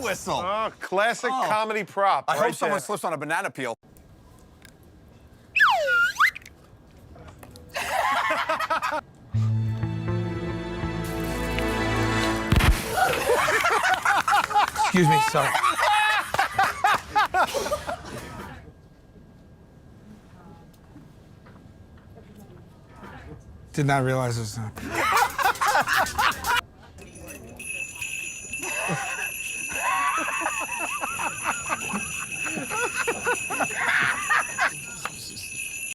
whistle. Oh, classic comedy prop. I right hope someone there. slips on a banana peel. Excuse me, sorry. Did not realize it was